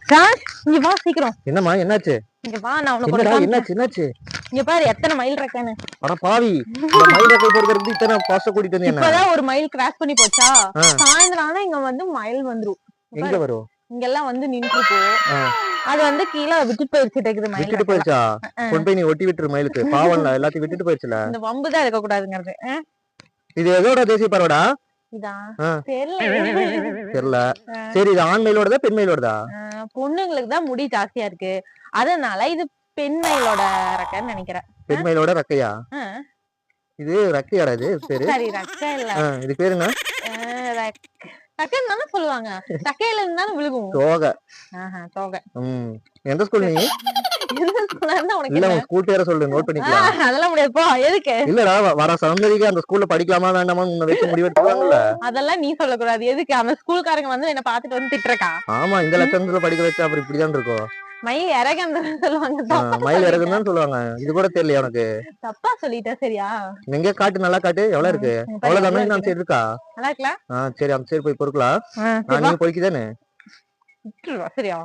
Sir இங்க வா சீக்கிரம். என்னம்மா என்னாச்சு? இங்க வா நான் உனக்கு ஒரு என்னாச்சு? இங்க பாரு எத்தனை மைல் இருக்கேன்னு. அட பாவி, இந்த மயில் ரெக்கை போடுறதுக்கு இத்தனை பாஸ்ட் கூட்டிட்டு வந்து என்ன? இப்பதான் ஒரு மைல் கிராஸ் பண்ணி போச்சா, சாயந்தரம் ஆனா இங்க வந்து மயில் வந்துரும். எங்க வரும்? இங்கெல்லாம் வந்து நின்று போ. அது வந்து கீழே விட்டுட்டு போயிருச்சு. மயில் விட்டுட்டு போயிருச்சா? கொண்டு போய் நீ ஒட்டி விட்டுரு மயிலுக்கு. பாவம்ல, எல்லாத்தையும் விட்டுட்டு போயிருச்சுல. இந்த வம்பு தான் இருக்க கூடாதுங்கிறது. இது எதோட தேசிய பறவைடா? தெரியல. சரி, இது ஆண் மயிலோடதா பெண் மயிலோடதா? பொண்ணுங்களுக்கு தான் முடி ஜாஸ்தியா இருக்கு, அதனால இது பெண் மயிலோட ரெக்கைன்னு நினைக்கிறேன். பெண் மயிலோட ரெக்கையா? இது ரெக்கையாடா? இது பேரு சரி ரெக்கை இல்ல. இது பேரு என்ன? ரெக்கைன்னு தானே சொல்லுவாங்க. ரெக்கையில இருந்தாலும் விழுகும். தோகை. தோகை. எந்த ஸ்கூல் நீ? இல்ல உன் ஸ்கூல் பேரை சொல்லு, நோட் பண்ணிக்கலாம். அதெல்லாம் முடியாது போ. எதுக்கு? இல்லடா, வர சந்ததிக்கு அந்த ஸ்கூல்ல படிக்கலாமா வேண்டாமா உன்னை வச்சு முடிவெடுத்துவாங்கல்ல. அதெல்லாம் நீ சொல்லக்கூடாது. எதுக்கு? அந்த ஸ்கூல்காரங்க வந்து என்ன பாத்துட்டு வந்து திட்டுறக்கா? ஆமா, இந்த லட்சணத்துல படிக்க வச்சா அப்புறம் இப்படிதான் இருக்கும். மயில் இறகுன்னு சொல்லுவாங்க. மயில் இறகுன்னு சொல்லுவாங்க. இது கூட தெரியல உனக்கு? தப்பா சொல்லிட்டேன். சரியா? எங்க காட்டு, நல்லா காட்டு. எவ்வளவு இருக்கு? அவ்வளவுதானே? நான் சரி இருக்கா? நல்லா இருக்கலாம். சரி, அந்த சைடு போய் பொறுக்கலாம். நீங்க பொறுக்கிதானே? சரியா?